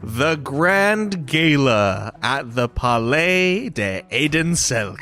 The Grand Gala at the Palais de Adin-Selk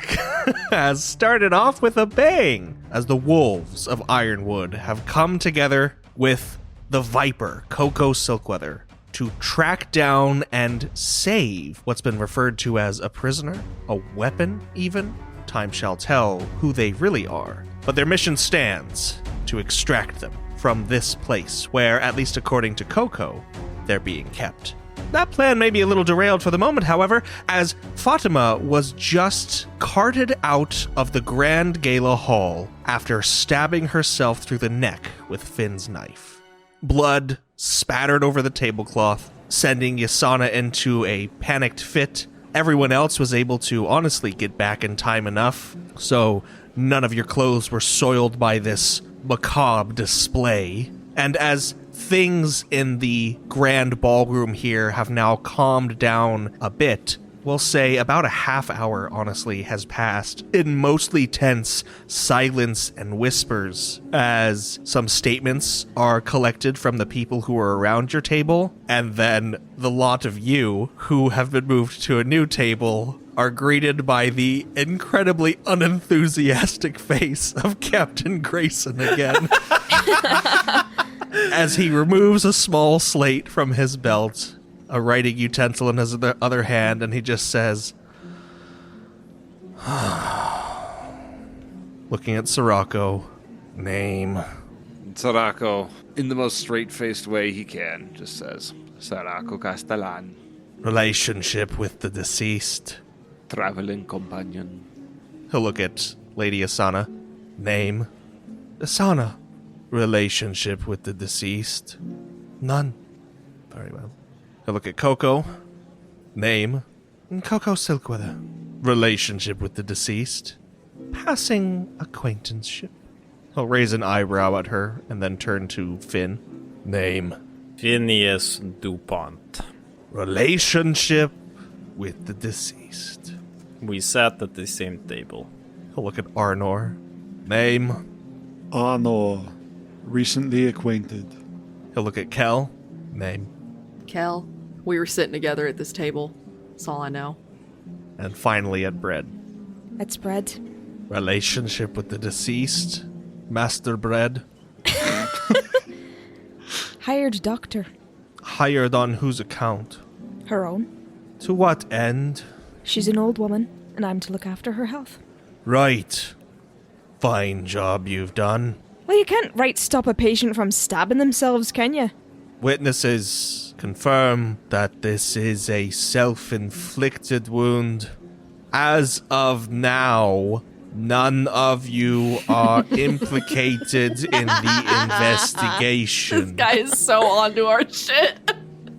has started off with a bang, as the wolves of Ironwood have come together with the Viper, Coco Silkweather, to track down and save what's been referred to as a prisoner, a weapon even. Time shall tell who they really are. But their mission stands to extract them from this place where, at least according to Coco, they're being kept. That plan may be a little derailed for the moment, however, as Fatima was just carted out of the Grand Gala Hall after stabbing herself through the neck with Finn's knife. Blood spattered over the tablecloth, sending Yasana into a panicked fit. Everyone else was able to honestly get back in time enough, so none of your clothes were soiled by this macabre display. And as things in the grand ballroom here have now calmed down a bit, we'll say about a half hour, honestly, has passed in mostly tense silence and whispers as some statements are collected from the people who are around your table, and then the lot of you who have been moved to a new table are greeted by the incredibly unenthusiastic face of Captain Grayson again. As he removes a small slate from his belt, a writing utensil in his other hand, and he just says, looking at Sirocco, name. Sirocco, in the most straight-faced way he can, just says, Sirocco Castellan. Relationship with the deceased. Traveling companion. He'll look at Lady Asana. Name. Asana. Relationship with the deceased. None. Very well. He'll look at Coco. Name. Coco Silkweather. Relationship with the deceased. Passing acquaintanceship. He'll raise an eyebrow at her and then turn to Finn. Name. Phineas DuPont. Relationship with the deceased. We sat at the same table. He'll look at Arnor. Name. Arnor. Recently acquainted. He'll look at Kel. Name. Kel, we were sitting together at this table. That's all I know. And finally at Bread. It's Bread. Relationship with the deceased. Master Bread. Hired doctor. Hired on whose account? Her own. To what end? She's an old woman, and I'm to look after her health. Right. Fine job you've done. Well, you can't stop a patient from stabbing themselves, can you? Witnesses confirm that this is a self-inflicted wound. As of now, none of you are implicated in the investigation. This guy is so onto our shit.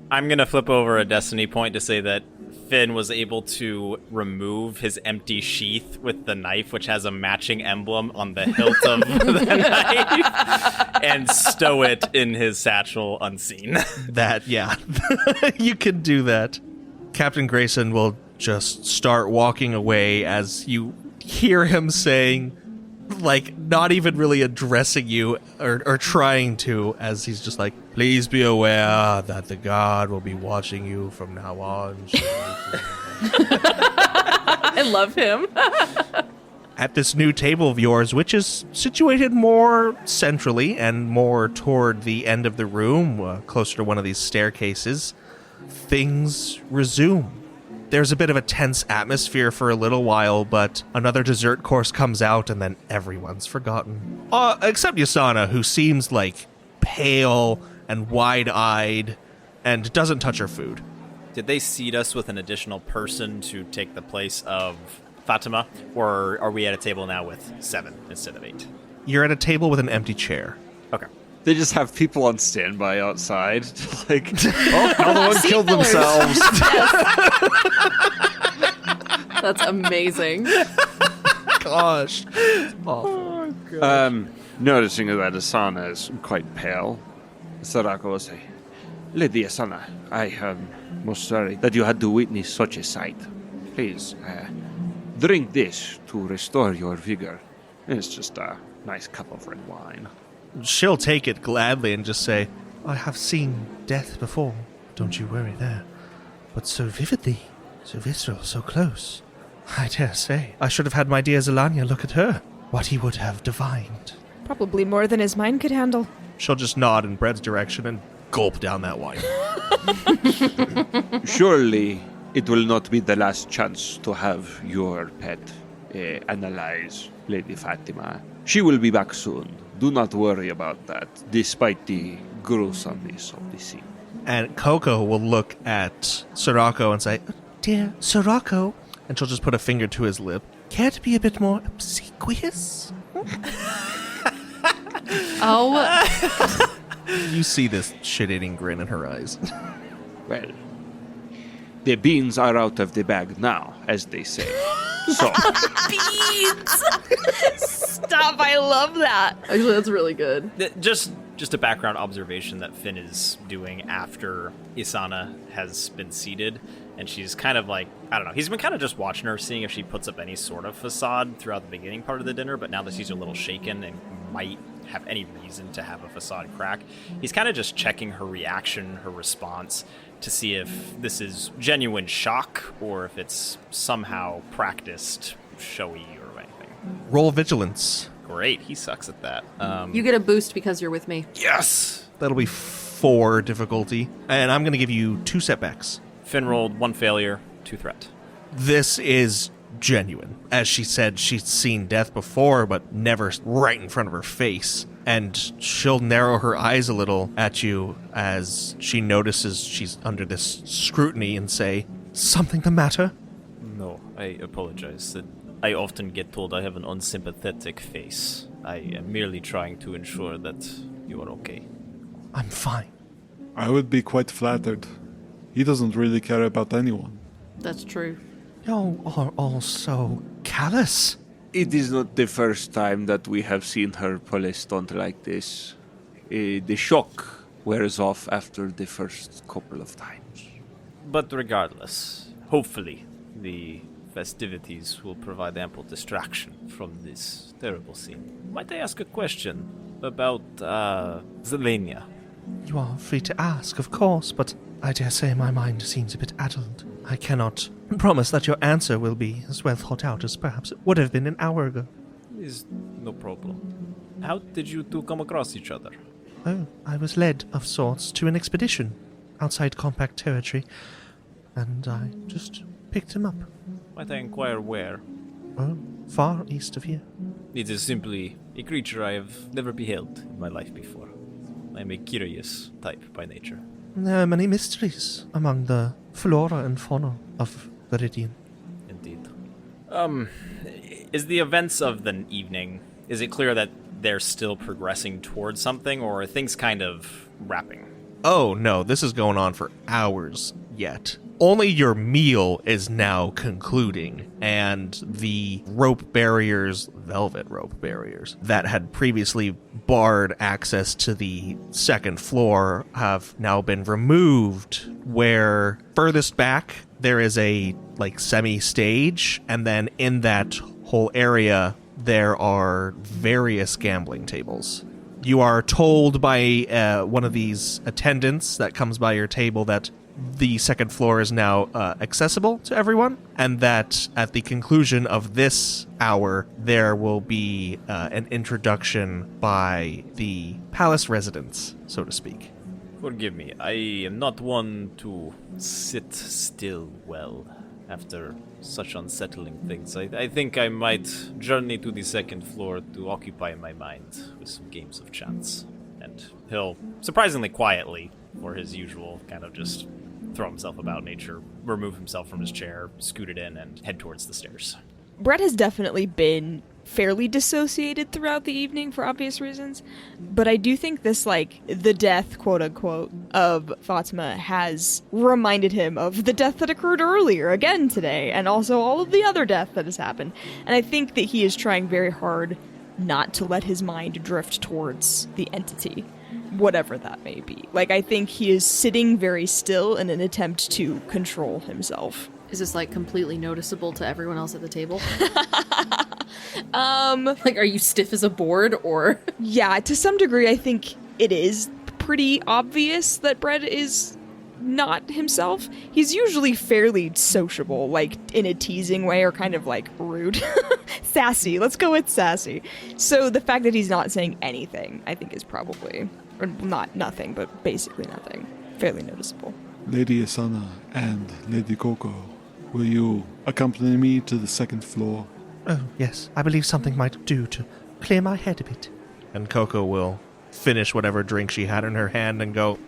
I'm going to flip over a destiny point to say that Finn was able to remove his empty sheath with the knife, which has a matching emblem on the hilt of the knife, and stow it in his satchel unseen. That, yeah. You can do that. Captain Grayson will just start walking away as you hear him saying, like, not even really addressing you or trying to, as he's just like, please be aware that the god will be watching you from now on. I love him. At this new table of yours, which is situated more centrally and more toward the end of the room, closer to one of these staircases, things resume. There's a bit of a tense atmosphere for a little while, but another dessert course comes out and then everyone's forgotten. Except Yasana, who seems like pale and wide-eyed and doesn't touch her food. Did they seat us with an additional person to take the place of Fatima, or are we at a table now with 7 instead of 8? You're at a table with an empty chair. Okay. They just have people on standby outside. Like, oh, another one killed themselves. That's amazing. Gosh. Oh, God. Noticing that Asana is quite pale, Sirocco will say, Lady Asana, I am most sorry that you had to witness such a sight. Please, drink this to restore your vigor. It's just a nice cup of red wine. She'll take it gladly and just say, I have seen death before. Don't you worry there. But so vividly, so visceral, so close. I dare say, I should have had my dear Zelania look at her. What he would have divined. Probably more than his mind could handle. She'll just nod in Brett's direction and gulp down that wine. Surely it will not be the last chance to have your pet analyze Lady Fatima. She will be back soon. Do not worry about that, despite the gruesomeness of the scene. And Coco will look at Sirocco and say, "Dear Sirocco," and she'll just put a finger to his lip. Care to be a bit more obsequious? Oh, You see this shit-eating grin in her eyes. Well, the beans are out of the bag now, as they say. So, Stop, I love that. actually, that's really good. Just a background observation that Finn is doing after Isana has been seated, and she's kind of like, I don't know, he's been kind of just watching her, seeing if she puts up any sort of facade throughout the beginning part of the dinner, but now that she's a little shaken and might have any reason to have a facade crack, he's kind of just checking her reaction, her response, to see if this is genuine shock or if it's somehow practiced, showy, or anything. Roll vigilance. Great, he sucks at that. You get a boost because you're with me. Yes! That'll be 4 difficulty. And I'm going to give you 2 setbacks. Finn rolled 1 failure, 2 threat. This is genuine. As she said, she's seen death before, but never right in front of her face. And she'll narrow her eyes a little at you as she notices she's under this scrutiny and say, "Something the matter?" No, I apologize. I often get told I have an unsympathetic face. I am merely trying to ensure that you are okay. I'm fine. I would be quite flattered. He doesn't really care about anyone. That's true. You are all so callous. it is not the first time that we have seen her pull a stunt like this. The shock wears off after the first couple of times. But regardless, hopefully the festivities will provide ample distraction from this terrible scene. Might I ask a question about Zelenia? You are free to ask, of course, but I dare say my mind seems a bit addled. I cannot promise that your answer will be as well thought out as perhaps it would have been an hour ago. Is no problem. How did you two come across each other? Oh, I was led, of sorts, to an expedition outside compact territory, and I just picked him up. Might I inquire where? Oh, far east of here. It is simply a creature I have never beheld in my life before. I am a curious type by nature. There are many mysteries among the flora and fauna of Viridian. Indeed. Is the events of the evening, is it clear that they're still progressing towards something, or are things kind of wrapping? Oh, no, this is going on for hours yet. Only your meal is now concluding, and the rope barriers, velvet rope barriers, that had previously barred access to the second floor have now been removed, where furthest back there is a, semi-stage, and then in that whole area there are various gambling tables. You are told by one of these attendants that comes by your table that the second floor is now accessible to everyone, and that at the conclusion of this hour, there will be an introduction by the palace residents, so to speak. Forgive me, I am not one to sit still well after such unsettling things. I think I might journey to the second floor to occupy my mind with some games of chance. And he'll, surprisingly quietly, for his usual kind of just throw himself about nature, remove himself from his chair, scoot it in, and head towards the stairs. Brett has definitely been fairly dissociated throughout the evening for obvious reasons, but I do think this, the death, quote-unquote, of Fatima has reminded him of the death that occurred earlier, again today, and also all of the other death that has happened. And I think that he is trying very hard not to let his mind drift towards the entity, whatever that may be. I think he is sitting very still in an attempt to control himself. Is this completely noticeable to everyone else at the table? Are you stiff as a board or? Yeah, to some degree I think it is pretty obvious that Brett is not himself. He's usually fairly sociable, like in a teasing way or kind of like rude. Sassy. Let's go with sassy. So the fact that he's not saying anything, I think is probably, or not nothing, but basically nothing. Fairly noticeable. Lady Asana and Lady Coco, will you accompany me to the second floor? Oh, yes. I believe something might do to clear my head a bit. And Coco will finish whatever drink she had in her hand and go,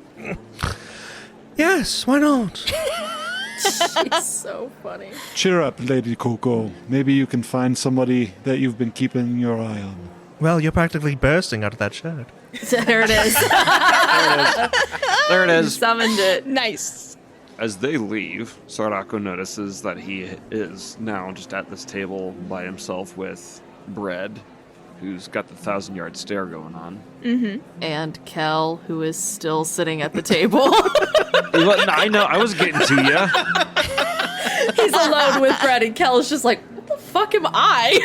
yes, why not? She's so funny. Cheer up, Lady Coco. Maybe you can find somebody that you've been keeping your eye on. Well, you're practically bursting out of that shirt. There it is. There it is. Summoned it. Nice. As they leave, Sorako notices that he is now just at this table by himself with Bread, who's got the 1,000-yard stare going on. And Kel, who is still sitting at the table. Well, I know, I was getting to you. He's alone with Brett, and Kel is just like, what the fuck am I?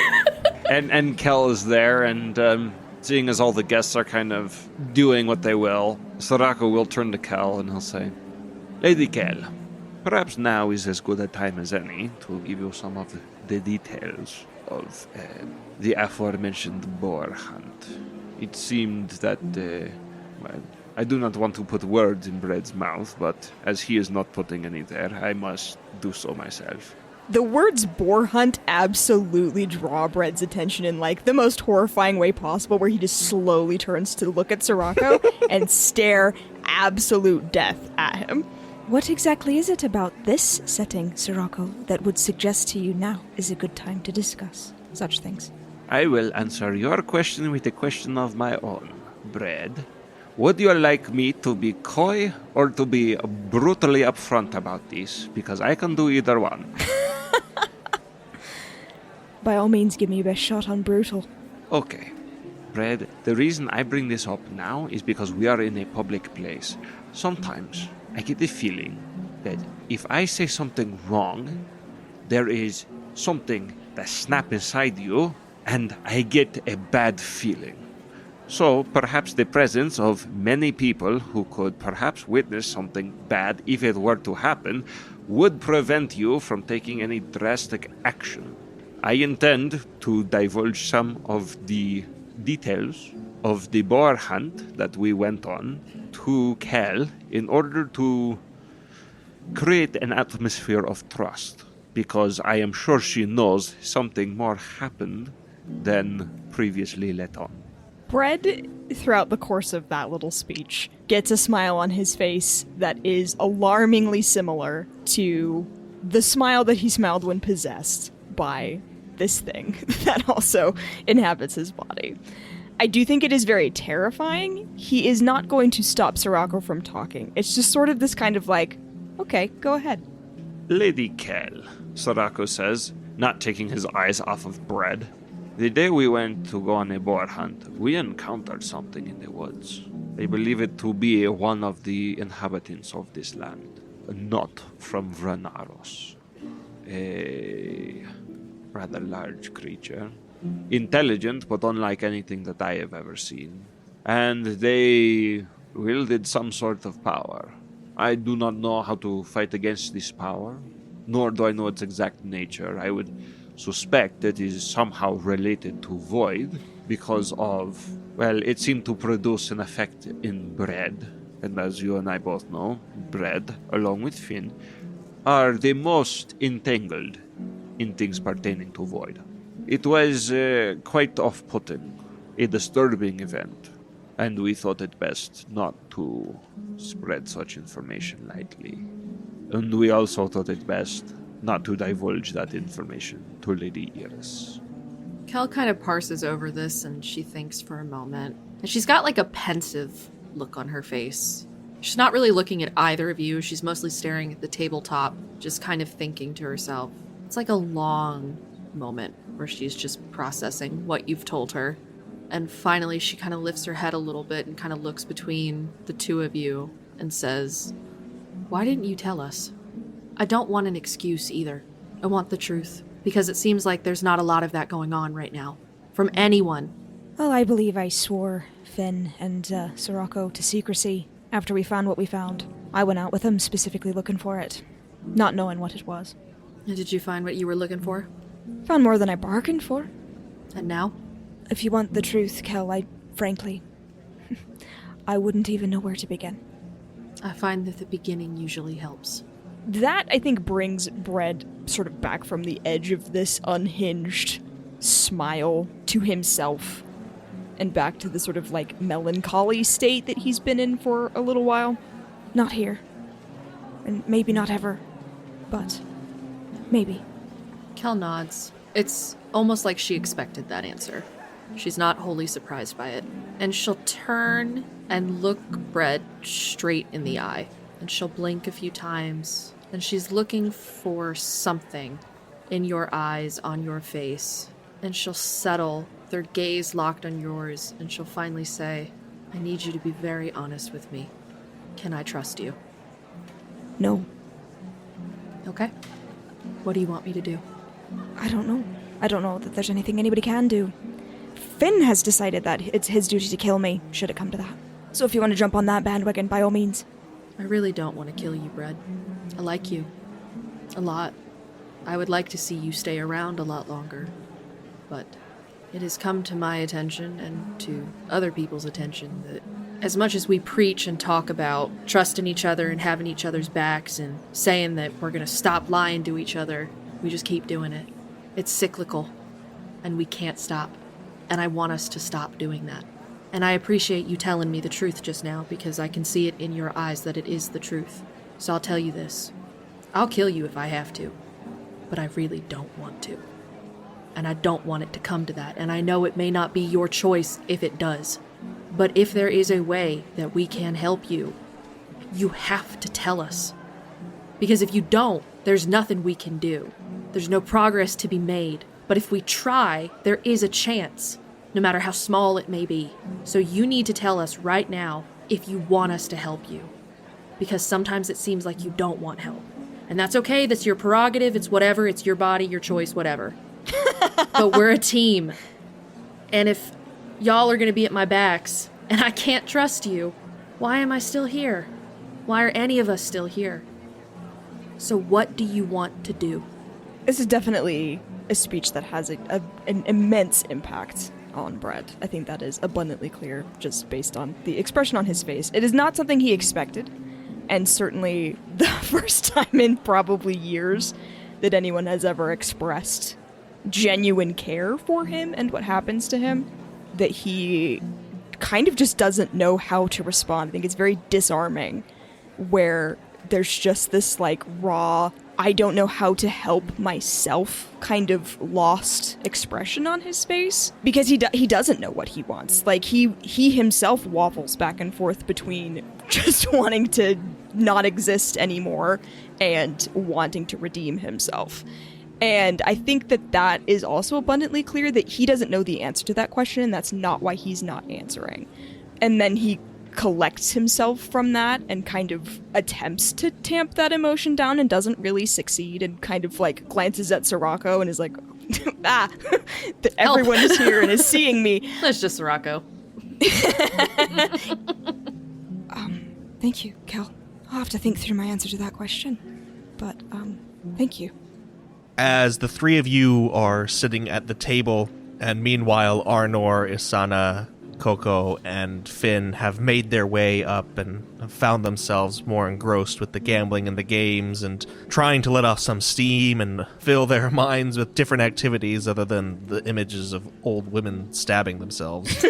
And Kel is there, and seeing as all the guests are kind of doing what they will, Sorako will turn to Kel and he'll say, Lady Kel, perhaps now is as good a time as any to give you some of the details of the aforementioned boar hunt. It seemed that, well, I do not want to put words in Bread's mouth, but as he is not putting any there, I must do so myself. The words boar hunt absolutely draw Bread's attention in like the most horrifying way possible, where he just slowly turns to look at Sorako and stare absolute death at him. What exactly is it about this setting, Sorako, that would suggest to you now is a good time to discuss such things? I will answer your question with a question of my own, Bread. Would you like me to be coy or to be brutally upfront about this? Because I can do either one. By all means, give me your best shot on brutal. Okay. Bread, the reason I bring this up now is because we are in a public place. Sometimes I get the feeling that if I say something wrong, there is something that snaps inside you, and I get a bad feeling. So perhaps the presence of many people who could perhaps witness something bad if it were to happen would prevent you from taking any drastic action. I intend to divulge some of the details of the boar hunt that we went on to Kel in order to create an atmosphere of trust, because I am sure she knows something more happened than previously let on. Bread, throughout the course of that little speech, gets a smile on his face that is alarmingly similar to the smile that he smiled when possessed by this thing that also inhabits his body. I do think it is very terrifying. He is not going to stop Sorako from talking. It's just sort of this kind of like, okay, go ahead. Lady Kel, Sorako says, not taking his eyes off of Bread. The day we went to go on a boar hunt, we encountered something in the woods. I believe it to be one of the inhabitants of this land, not from Vranaros. A rather large creature. Intelligent, but unlike anything that I have ever seen. And they wielded some sort of power. I do not know how to fight against this power, nor do I know its exact nature. I would suspect it is somehow related to Void because of, well, it seemed to produce an effect in Bread. And as you and I both know, Bread, along with Finn, are the most entangled in things pertaining to Void. It was quite off-putting, a disturbing event, and we thought it best not to spread such information lightly. And we also thought it best not to divulge that information to Lady Iris. Kel kind of parses over this, and she thinks for a moment. And she's got like a pensive look on her face. She's not really looking at either of you. She's mostly staring at the tabletop, just kind of thinking to herself. It's like a long moment where she's just processing what you've told her. And finally, she kind of lifts her head a little bit and kind of looks between the two of you and says, "Why didn't you tell us? I don't want an excuse either. I want the truth, because it seems like there's not a lot of that going on right now. From anyone." Well, I believe I swore Finn and Sorako to secrecy after we found what we found. I went out with him specifically looking for it, not knowing what it was. And did you find what you were looking for? Found more than I bargained for. And now? If you want the truth, Kel, frankly, I wouldn't even know where to begin. I find that the beginning usually helps. That, I think, brings Bread sort of back from the edge of this unhinged smile to himself and back to the sort of, like, melancholy state that he's been in for a little while. Not here. And maybe not ever. But maybe. Kel nods. It's almost like she expected that answer. She's not wholly surprised by it. And she'll turn and look Bread straight in the eye. And she'll blink a few times. And she's looking for something in your eyes, on your face. And she'll settle, their gaze locked on yours. And she'll finally say, I need you to be very honest with me. Can I trust you? No. Okay. What do you want me to do? I don't know. I don't know that there's anything anybody can do. Finn has decided that it's his duty to kill me, should it come to that. So if you want to jump on that bandwagon, by all means. I really don't want to kill you, Bread. I like you. A lot. I would like to see you stay around a lot longer. But it has come to my attention and to other people's attention that as much as we preach and talk about trusting each other and having each other's backs and saying that we're going to stop lying to each other, we just keep doing it. It's cyclical, and we can't stop. And I want us to stop doing that. And I appreciate you telling me the truth just now because I can see it in your eyes that it is the truth. So I'll tell you this. I'll kill you if I have to, but I really don't want to. And I don't want it to come to that, and I know it may not be your choice if it does. But if there is a way that we can help you, you have to tell us. Because if you don't, there's nothing we can do. There's no progress to be made. But if we try, there is a chance, no matter how small it may be. So you need to tell us right now if you want us to help you. Because sometimes it seems like you don't want help. And that's okay, that's your prerogative, it's whatever, it's your body, your choice, whatever. But we're a team. And if y'all are going to be at my backs, and I can't trust you, why am I still here? Why are any of us still here? So what do you want to do? This is definitely a speech that has an immense impact on Brett. I think that is abundantly clear just based on the expression on his face. It is not something he expected, and certainly the first time in probably years that anyone has ever expressed genuine care for him and what happens to him, that he kind of just doesn't know how to respond. I think it's very disarming, where there's just this like raw, I don't know how to help myself kind of lost expression on his face, because he doesn't know what he wants. Like he himself waffles back and forth between just wanting to not exist anymore and wanting to redeem himself. And I think that is also abundantly clear that he doesn't know the answer to that question, and that's not why he's not answering. And then he collects himself from that and kind of attempts to tamp that emotion down and doesn't really succeed, and kind of like glances at Sirocco and is like, that everyone is here and is seeing me. That's just Sirocco. Thank you, Kel. I'll have to think through my answer to that question. But, thank you. As the three of you are sitting at the table, and meanwhile Arnor, Isana, Coco, and Finn have made their way up and have found themselves more engrossed with the gambling and the games and trying to let off some steam and fill their minds with different activities other than the images of old women stabbing themselves.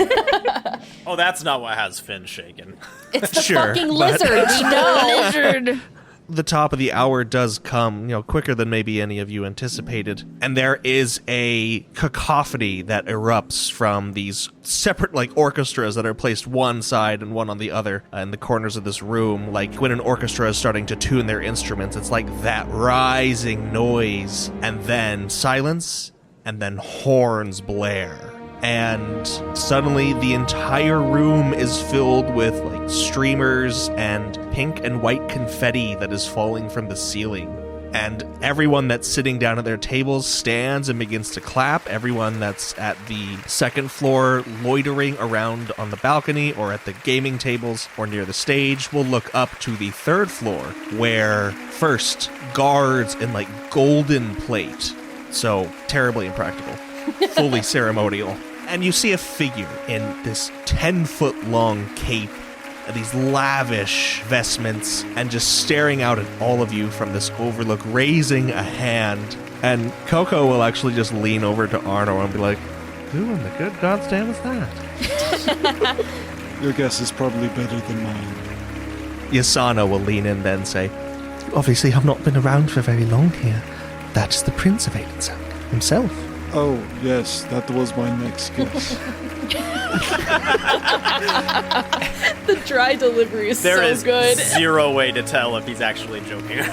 Oh, that's not what has Finn shaken. It's the Sure, fucking but- lizard, we know. Lizard! The top of the hour does come, quicker than maybe any of you anticipated. And there is a cacophony that erupts from these separate, orchestras that are placed one side and one on the other in the corners of this room. Like when an orchestra is starting to tune their instruments, it's like that rising noise, and then silence, and then horns blare. And suddenly the entire room is filled with streamers and pink and white confetti that is falling from the ceiling. and everyone that's sitting down at their tables stands and begins to clap. Everyone that's at the second floor loitering around on the balcony or at the gaming tables or near the stage will look up to the third floor, where first guards in like golden plate, so terribly impractical, fully ceremonial, and you see a figure in this 10-foot long cape, these lavish vestments, and just staring out at all of you from this overlook, raising a hand. And Coco will actually just lean over to Arno and be like, who in the good God's damn is that? Your guess is probably better than mine. Yasana will lean in then and say, You obviously have not been around for very long here. That's the Prince of Adin-Selk himself. Oh, yes, that was my next guess. The dry delivery is There so is good. zero way to tell if he's actually joking.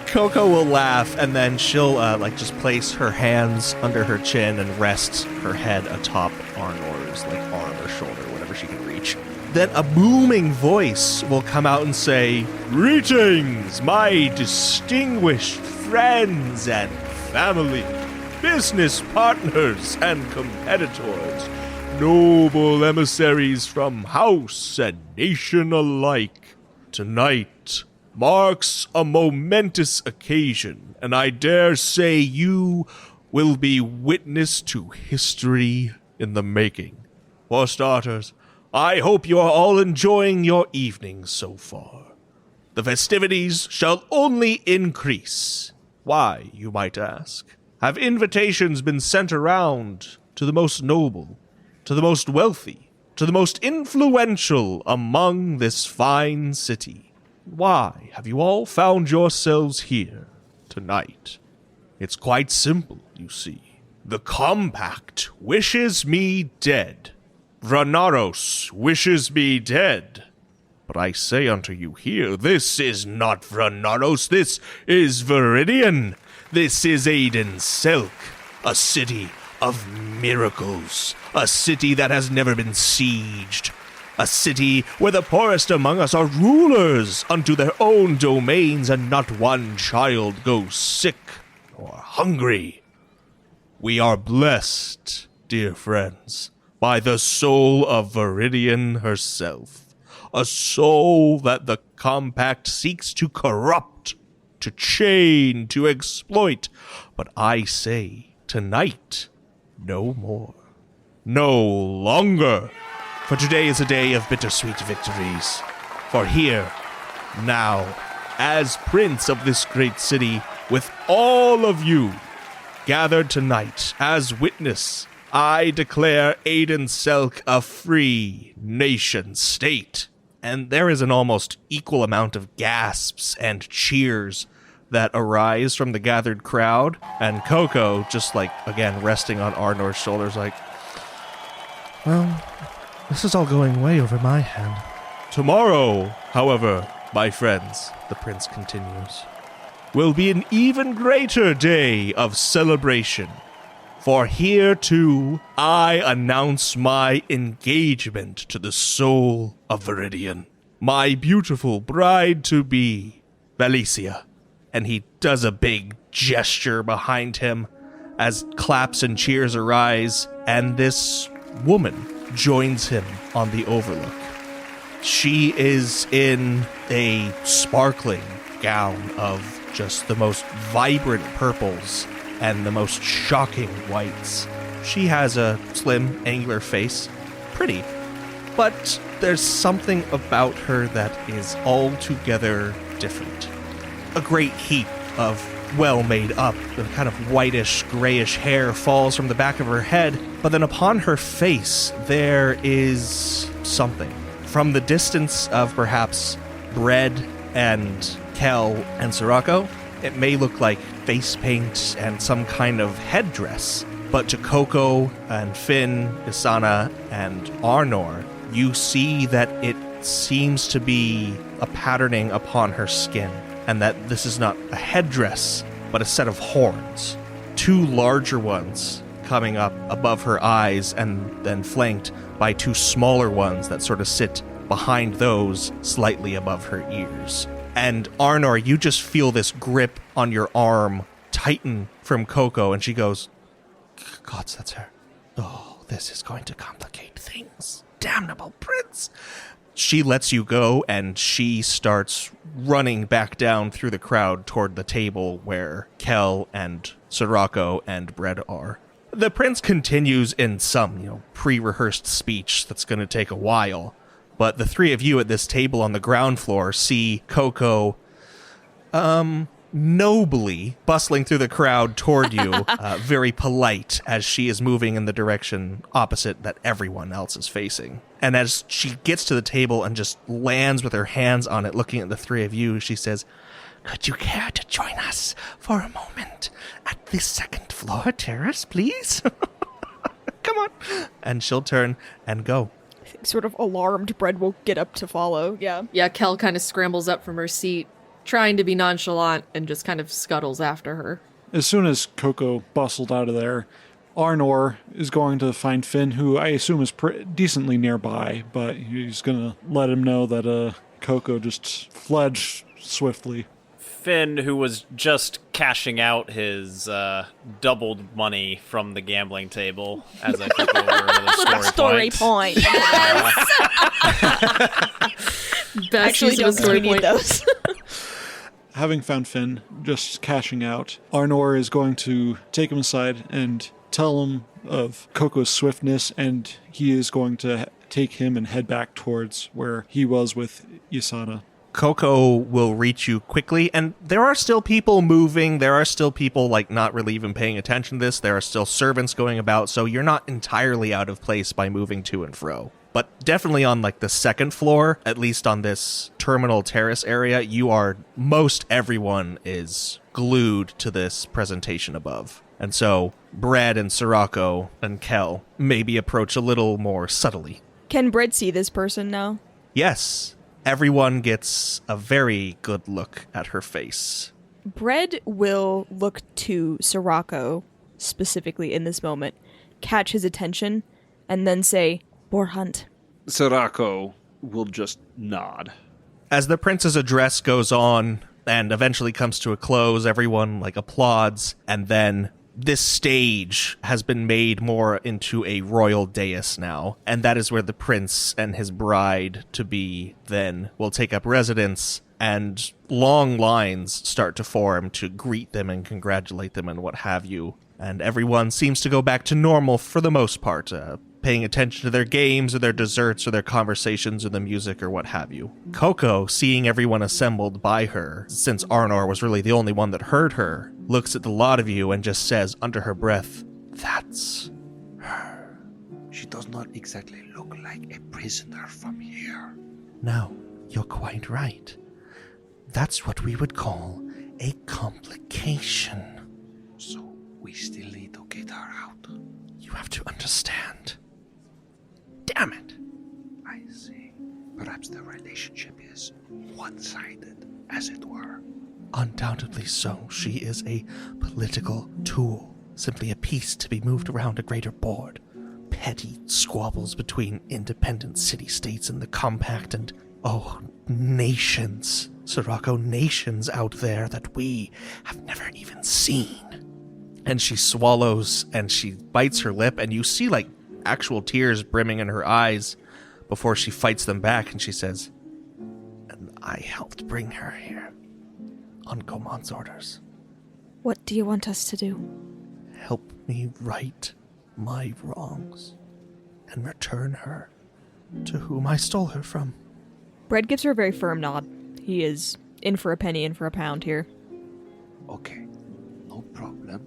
Coco will laugh, and then she'll just place her hands under her chin and rest her head atop Arnor's arm or shoulder, whatever she can reach. Then a booming voice will come out and say, "Greetings, my distinguished friends and family, business partners and competitors, noble emissaries from house and nation alike. Tonight marks a momentous occasion, and I dare say you will be witness to history in the making. For starters, I hope you are all enjoying your evening so far. The festivities shall only increase. Why, you might ask? Have invitations been sent around to the most noble, to the most wealthy, to the most influential among this fine city? Why have you all found yourselves here tonight? It's quite simple, you see. The Compact wishes me dead. Vranaros wishes me dead. But I say unto you here, this is not Vranaros, this is Viridian. This is Adin-Selk, a city of miracles, a city that has never been sieged, a city where the poorest among us are rulers unto their own domains, and not one child goes sick or hungry. We are blessed, dear friends, by the soul of Viridian herself, a soul that the Compact seeks to corrupt, to chain, to exploit. But I say, tonight, no more. No longer. For today is a day of bittersweet victories. For here, now, as Prince of this great city, with all of you gathered tonight as witness, I declare Adin-Selk a free nation state. And there is an almost equal amount of gasps and cheers that arise from the gathered crowd. And Coco, just again, resting on Arnor's shoulders, Well, this is all going way over my head. Tomorrow, however, my friends, the prince continues, will be an even greater day of celebration. For here, too, I announce my engagement to the soul of Viridian, my beautiful bride-to-be, Valicia. And he does a big gesture behind him as claps and cheers arise, and this woman joins him on the overlook. She is in a sparkling gown of just the most vibrant purples and the most shocking whites. She has a slim, angular face. Pretty. But there's something about her that is altogether different. A great heap of well-made up, the kind of whitish, grayish hair falls from the back of her head, but then upon her face there is something. From the distance of perhaps Bread and Kel and Sirocco, it may look like face paint and some kind of headdress, but to Coco and Finn, Isana, and Arnor, you see that it seems to be a patterning upon her skin, and that this is not a headdress, but a set of horns. Two larger ones coming up above her eyes, and then flanked by two smaller ones that sort of sit behind those, slightly above her ears. And Arnor, you just feel this grip on your arm tighten from Coco, and she goes, "Gods, that's her. Oh, this is going to complicate things. Damnable prince." She lets you go, and she starts running back down through the crowd toward the table where Kel and Sirocco and Bread are. The prince continues in some, pre-rehearsed speech that's going to take a while, but the three of you at this table on the ground floor see Coco, nobly bustling through the crowd toward you, very polite as she is moving in the direction opposite that everyone else is facing. And as she gets to the table and just lands with her hands on it, looking at the three of you, she says, "Could you care to join us for a moment at the second floor terrace, please?" Come on. And she'll turn and go. Sort of alarmed, Bread will get up to follow. Yeah. Yeah, Kel kind of scrambles up from her seat, trying to be nonchalant, and just kind of scuttles after her. As soon as Coco bustled out of there, Arnor is going to find Finn, who I assume is decently nearby, but he's going to let him know that Coco just fled swiftly. Finn, who was just cashing out his doubled money from the gambling table, as I flip over to the story point. Best Actually, use of a don't story need point. those. Having found Finn, just cashing out, Arnor is going to take him aside and tell him of Coco's swiftness, and he is going to take him and head back towards where he was with Yasana. Coco will reach you quickly, and there are still people moving. There are still people, not really even paying attention to this. There are still servants going about, so you're not entirely out of place by moving to and fro. But definitely on, the second floor, at least on this terminal terrace area, most everyone is glued to this presentation above. And so, Bread and Sirocco and Kel maybe approach a little more subtly. Can Bread see this person now? Yes. Everyone gets a very good look at her face. Bread will look to Sirocco, specifically in this moment, catch his attention, and then say, "Boar hunt." Sirocco will just nod. As the prince's address goes on and eventually comes to a close, everyone applauds, and then this stage has been made more into a royal dais now, and that is where the prince and his bride-to-be then will take up residence, and long lines start to form to greet them and congratulate them and what have you. And everyone seems to go back to normal for the most part, paying attention to their games or their desserts or their conversations or the music or what have you. Coco, seeing everyone assembled by her, since Arnor was really the only one that heard her, looks at the lot of you and just says under her breath, "That's her." She does not exactly look like a prisoner from here. No, you're quite right. That's what we would call a complication. So we still need to get her out. You have to understand. Damn it. I see. Perhaps the relationship is one-sided, as it were. Undoubtedly so. She is a political tool, simply a piece to be moved around a greater board. Petty squabbles between independent city-states and the compact, and, nations. Sirocco, nations out there that we have never even seen. And she swallows and she bites her lip, and you see actual tears brimming in her eyes before she fights them back, and she says, "And I helped bring her here on Command's orders. What do you want us to do? Help me right my wrongs and return her to whom I stole her from." Bread gives her a very firm nod. He is in for a penny, in for a pound here. Okay, no problem.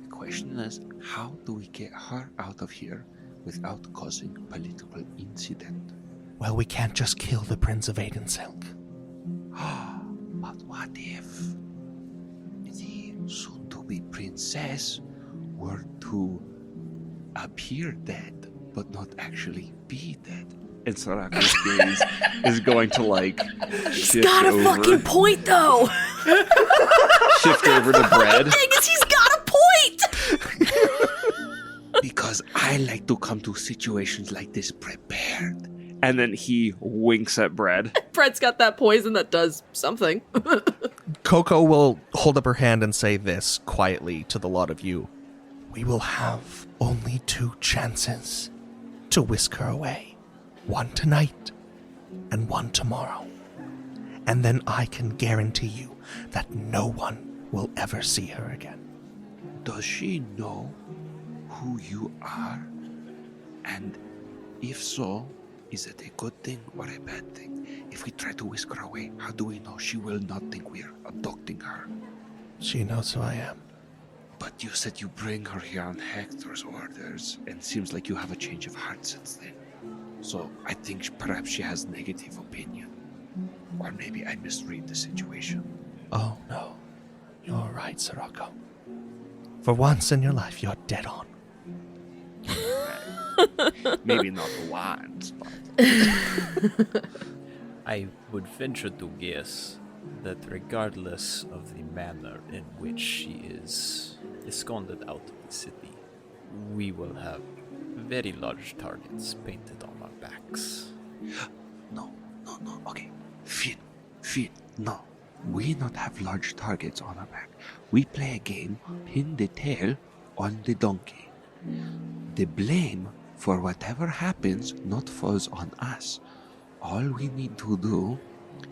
The question is, how do we get her out of here without causing political incident? Well, we can't just kill the Prince of Adin-Selk. But what if the soon-to-be princess were to appear dead, but not actually be dead? And Sirocco's gaze is going to He's got a fucking point, though. shift over to Bread. The thing is, he's got a point. Because I like to come to situations like this prepared And then he winks at Bread. Brett's got that poison that does something. Coco will hold up her hand and say this quietly to the lot of you. We will have only 2 chances to whisk her away. One tonight and one tomorrow. And then I can guarantee you that no one will ever see her again. Does she know who you are? And if so, is it a good thing or a bad thing? If we try to whisk her away, how do we know she will not think we're abducting her? She knows who I am. But you said you bring her here on Hector's orders, and seems like you have a change of heart since then. So I think perhaps she has negative opinion. Or maybe I misread the situation. Oh, no. You're right, Sirocco. For once in your life, you're dead on. Maybe not once, but... I would venture to guess that regardless of the manner in which she is esconded out of the city, we will have very large targets painted on our backs. No, okay. Finn, no. We not have large targets on our back. We play a game, pin the tail on the donkey. The blame for whatever happens not falls on us. All we need to do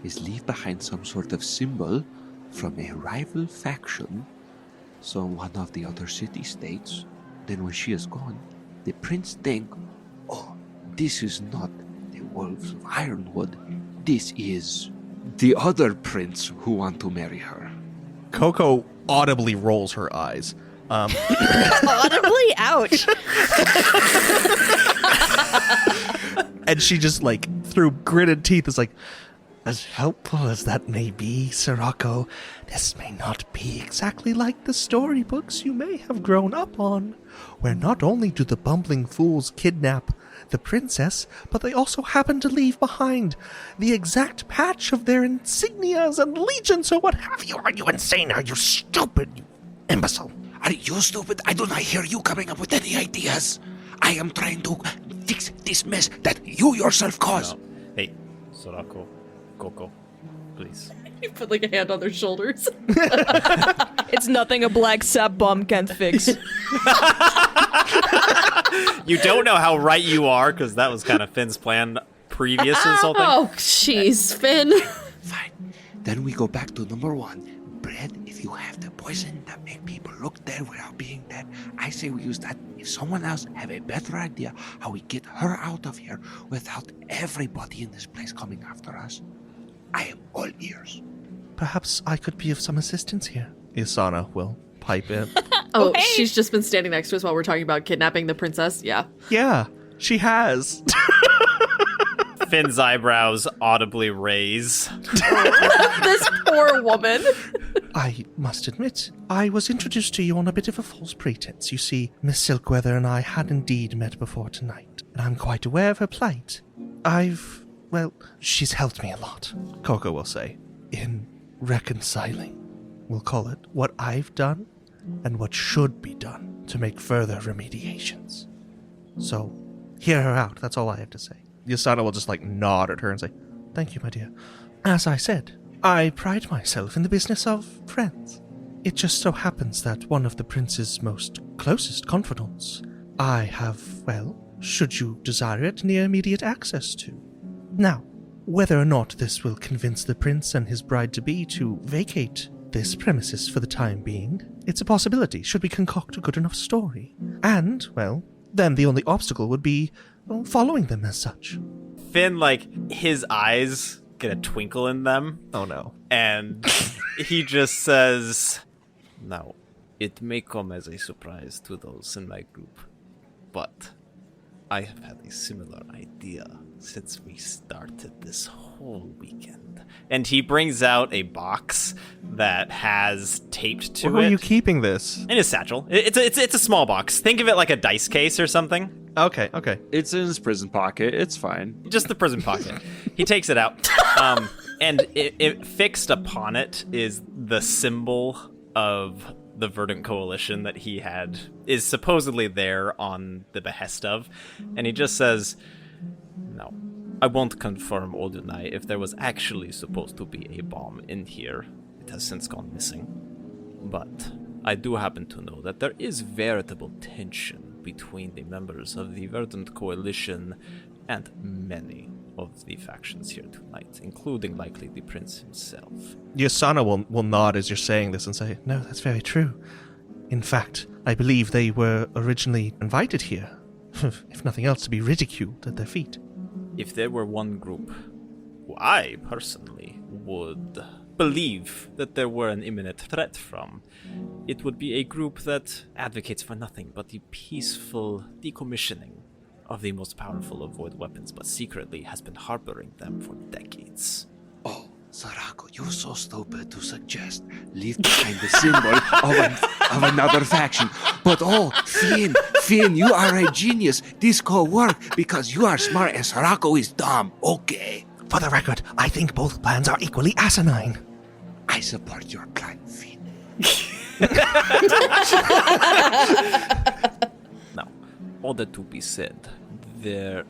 is leave behind some sort of symbol from a rival faction, so one of the other city-states. Then when she is gone, the prince think, oh, this is not the wolves of Ironwood, this is the other prince who want to marry her. Coco audibly rolls her eyes. Audibly? Ouch. And she just, like, through gritted teeth is like, as helpful as that may be, Sirocco, this may not be exactly like the storybooks you may have grown up on, where not only do the bumbling fools kidnap the princess, but they also happen to leave behind the exact patch of their insignias and allegiance or what have you. Are you insane? Are you stupid, you imbecile? Are you stupid? I do not hear you coming up with any ideas. I am trying to fix this mess that you yourself caused. No. Hey, Sorako, Coco, please. You put like a hand on their shoulders. It's nothing a black sap bomb can't fix. You don't know how right you are, because that was kind of Finn's plan previous to this whole thing. Oh, jeez, Finn. Fine. Then we go back to number 1. Bread, if you have the poison that make people look dead without being dead, I say we use that. If someone else have a better idea how we get her out of here without everybody in this place coming after us, I am all ears. Perhaps I could be of some assistance here. Isana will pipe in. Oh, hey. she's just been standing next to us while we're talking about kidnapping the princess. Yeah. Yeah, she has. Finn's eyebrows audibly raise. This poor woman. I must admit, I was introduced to you on a bit of a false pretense. You see, Miss Silkweather and I had indeed met before tonight, and I'm quite aware of her plight. She's helped me a lot, Coco will say, in reconciling, we'll call it, what I've done and what should be done to make further remediations. So, hear her out, that's all I have to say. Yasana will just nod at her and say, thank you, my dear. As I said, I pride myself in the business of friends. It just so happens that one of the prince's most closest confidants I have, should you desire it, near immediate access to. Now, whether or not this will convince the prince and his bride-to-be to vacate this premises for the time being, it's a possibility should we concoct a good enough story. And, then the only obstacle would be following them as such. Finn, his eyes get a twinkle in them. Oh no. And he just says, now, it may come as a surprise to those in my group, but I have had a similar idea since we started this whole weekend. And he brings out a box that has taped to it. Where are you keeping this? In his satchel. It's a small box. Think of it like a dice case or something. Okay. It's in his prison pocket. It's fine. Just the prison pocket. He takes it out. And it fixed upon it is the symbol of the Verdant Coalition that he had, is supposedly there on the behest of. And he just says, no, I won't confirm or deny if there was actually supposed to be a bomb in here. It has since gone missing. But I do happen to know that there is veritable tension between the members of the Verdant Coalition and many of the factions here tonight, including likely the Prince himself. Yasana will nod as you're saying this and say, "No, that's very true. In fact, I believe they were originally invited here, if nothing else, to be ridiculed at their feet." If there were one group who I personally would believe that there were an imminent threat from, it would be a group that advocates for nothing but the peaceful decommissioning of the most powerful of void weapons, but secretly has been harboring them for decades. Oh, Sarako, you're so stupid to suggest leave behind the symbol of another faction. But oh, Finn, you are a genius. This could work because you are smart and Sarako is dumb. Okay. For the record, I think both plans are equally asinine. I support your plan, Finn. Now, all that to be said, I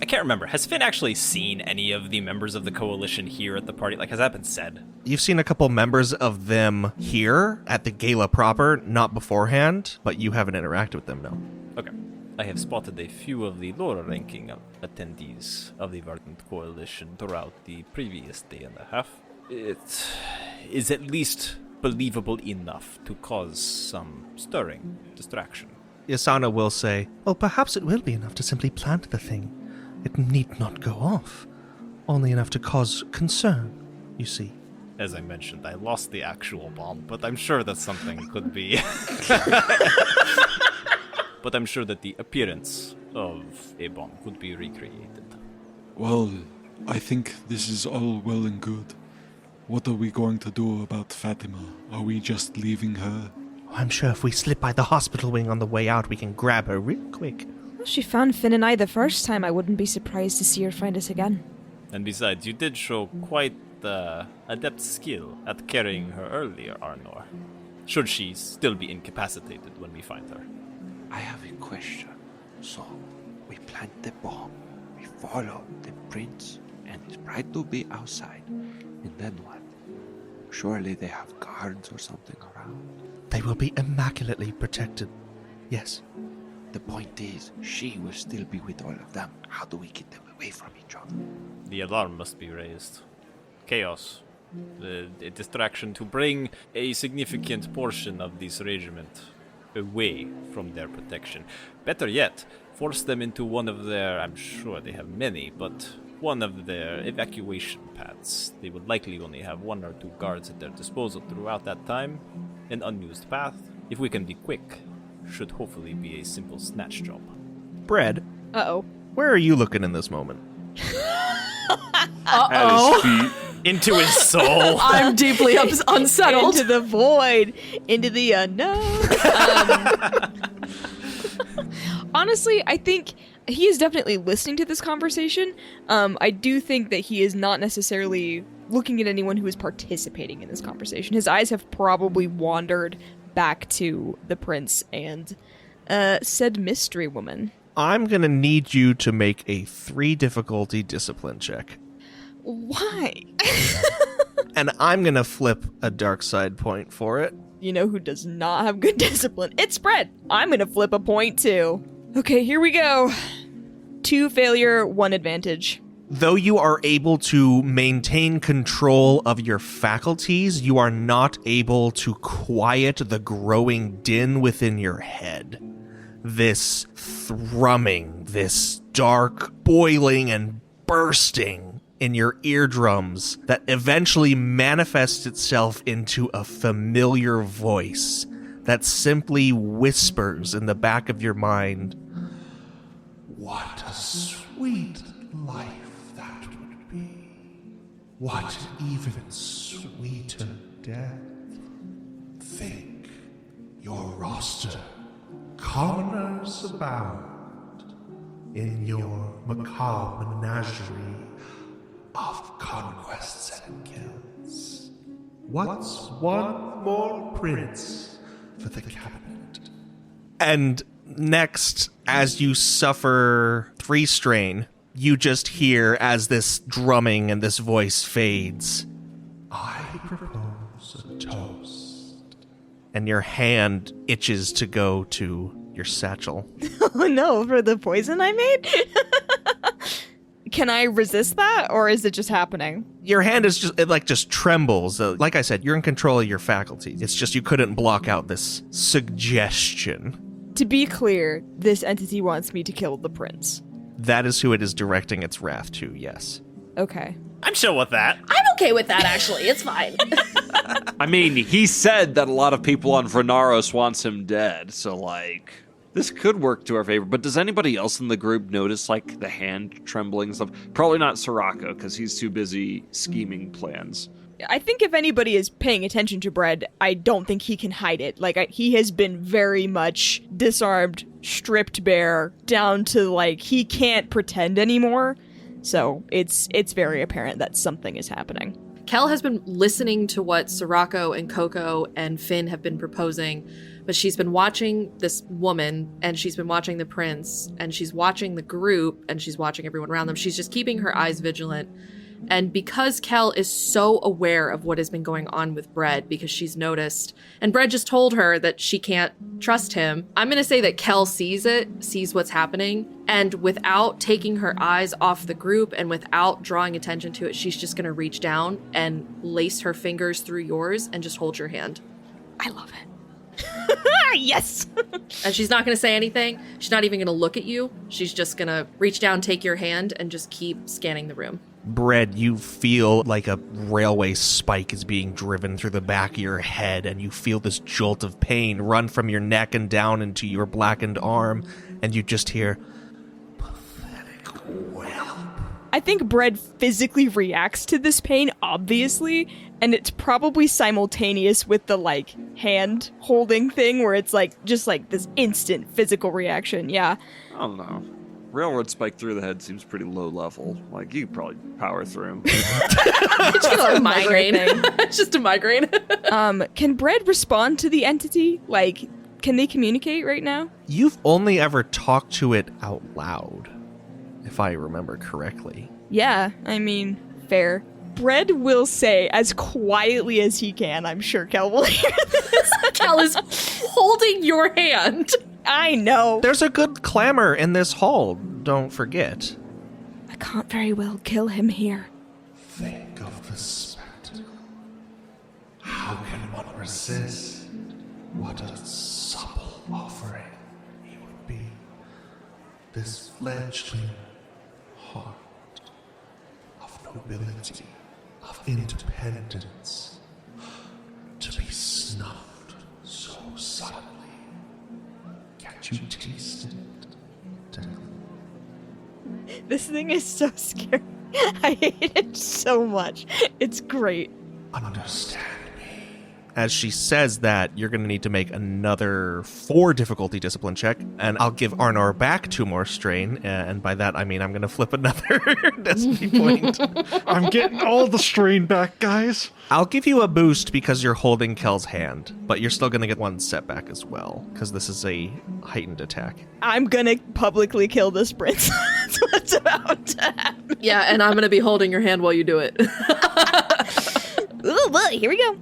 can't remember, has Finn actually seen any of the members of the coalition here at the party? Like, has that been said? You've seen a couple members of them here at the gala proper, not beforehand, but you haven't interacted with them, no. Okay. I have spotted a few of the lower ranking attendees of the Verdant Coalition throughout the previous day and a half. It is at least believable enough to cause some stirring, distraction. Yasana will say, "Well, perhaps it will be enough to simply plant the thing. It need not go off. Only enough to cause concern, you see." As I mentioned, I lost the actual bomb, but I'm sure that something could be... But I'm sure that the appearance of a bomb could be recreated. Well, I think this is all well and good. What are we going to do about Fatima? Are we just leaving her? I'm sure if we slip by the hospital wing on the way out, we can grab her real quick. Well, she found Finn and I the first time. I wouldn't be surprised to see her find us again. And besides, you did show quite adept skill at carrying her earlier, Arnor. Should she still be incapacitated when we find her? I have a question. So, we plant the bomb, we follow the prince and his bride to be outside, and then what? Surely they have guards or something around. They will be immaculately protected. Yes. The point is, she will still be with all of them. How do we get them away from each other? The alarm must be raised. Chaos. A distraction to bring a significant portion of this regiment away from their protection. Better yet, force them into one of their, I'm sure they have many, but one of their evacuation paths. They would likely only have one or two guards at their disposal throughout that time. An unused path, if we can be quick, should hopefully be a simple snatch job. Bread, Uh-oh. where are you looking in this moment? At his feet. Into his soul. I'm deeply unsettled. Into the void. Into the unknown. Honestly, I think he is definitely listening to this conversation. I do think that he is not necessarily looking at anyone who is participating in this conversation. His eyes have probably wandered back to the prince and said mystery woman. I'm going to need you to make a 3 difficulty discipline check. Why? And I'm going to flip a dark side point for it. You know who does not have good discipline? It's Brett. I'm gonna flip a point too. Okay, here we go. 2 failure, 1 advantage. Though you are able to maintain control of your faculties, you are not able to quiet the growing din within your head. This thrumming, this dark boiling and bursting in your eardrums that eventually manifests itself into a familiar voice that simply whispers in the back of your mind, What a sweet life that would be. What even sweeter death. Think, your roster, commoners abound in your macabre menagerie of conquests and kills. What's one more prince for the cabinet? and next, as you suffer 3 strain, you just hear as this drumming and this voice fades. I propose a toast. And your hand itches to go to your satchel. Oh no, for the poison I made? Can I resist that, or is it just happening? Your hand is just trembles. Like I said, you're in control of your faculties. It's just you couldn't block out this suggestion. To be clear, this entity wants me to kill the prince. That is who it is directing its wrath to, yes. Okay. I'm chill with that. I'm okay with that, actually. It's fine. I mean, he said that a lot of people on Vernaros wants him dead, so, like, this could work to our favor. But does anybody else in the group notice, like, the hand trembling and stuff? Probably not Sirocco, because he's too busy scheming plans. I think if anybody is paying attention to Bread, I don't think he can hide it. Like, he has been very much disarmed, stripped bare, down to, like, he can't pretend anymore. So it's very apparent that something is happening. Kel has been listening to what Sirocco and Coco and Finn have been proposing, but she's been watching this woman, and she's been watching the prince, and she's watching the group, and she's watching everyone around them. She's just keeping her eyes vigilant. And because Kel is so aware of what has been going on with Bread, because she's noticed, and Bread just told her that she can't trust him, I'm going to say that Kel sees what's happening, and without taking her eyes off the group and without drawing attention to it, she's just going to reach down and lace her fingers through yours and just hold your hand. I love it. Yes! And she's not going to say anything. She's not even going to look at you. She's just going to reach down, take your hand, and just keep scanning the room. Bread, you feel like a railway spike is being driven through the back of your head, and you feel this jolt of pain run from your neck and down into your blackened arm, and you just hear, "Pathetic whelp." I think Bread physically reacts to this pain, obviously, and it's probably simultaneous with the, like, hand holding thing where it's, like, just, like, this instant physical reaction, yeah. I don't know. Railroad spike through the head seems pretty low level. Like, you could probably power through. It's just a migraine. It's just a migraine. Can Bread respond to the entity? Like, can they communicate right now? You've only ever talked to it out loud, if I remember correctly. Yeah, I mean, fair. Bread will say, as quietly as he can, I'm sure Kel will hear this. Kel is holding your hand. I know. There's a good clamor in this hall, don't forget. I can't very well kill him here. Think of the spectacle. How can one resist? What a supple offering he would be. This fledgling heart of nobility, of independence, to be snuffed so suddenly. Can't you taste it? This thing is so scary. I hate it so much. It's great. Understand me. As she says that, you're going to need to make another 4 difficulty discipline check, and I'll give Arnor back 2 more strain, and by that I mean I'm going to flip another destiny point. I'm getting all the strain back, guys. I'll give you a boost because you're holding Kel's hand, but you're still going to get 1 setback as well, because this is a heightened attack. I'm gonna publicly kill this prince. That's what's about to happen. Yeah, and I'm going to be holding your hand while you do it. Ooh, well, here we go.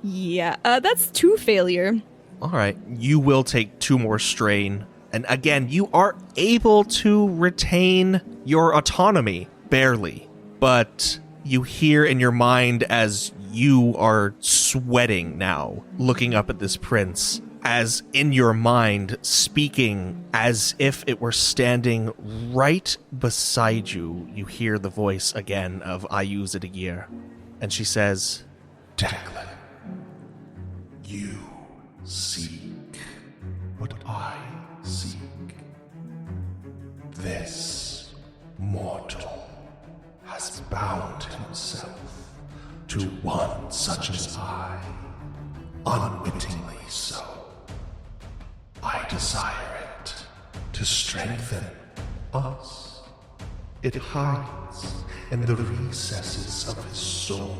Yeah, that's 2 failure. All right, you will take 2 more strain, and again, you are able to retain your autonomy, barely, but you hear in your mind as you are sweating now, looking up at this prince, as in your mind, speaking as if it were standing right beside you, you hear the voice again of Ayuz Adigir, and she says, Declan, you seek what I seek. This mortal has bound himself to one such as I, unwittingly so. I desire it to strengthen us. It hides in the recesses of his soul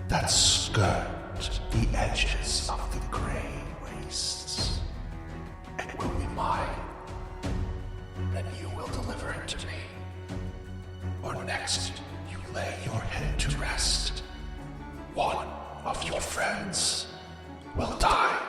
that skirt the edges of the gray wastes. It will be mine, and you will deliver it to me. or next you lay your head to rest, one of your friends will die.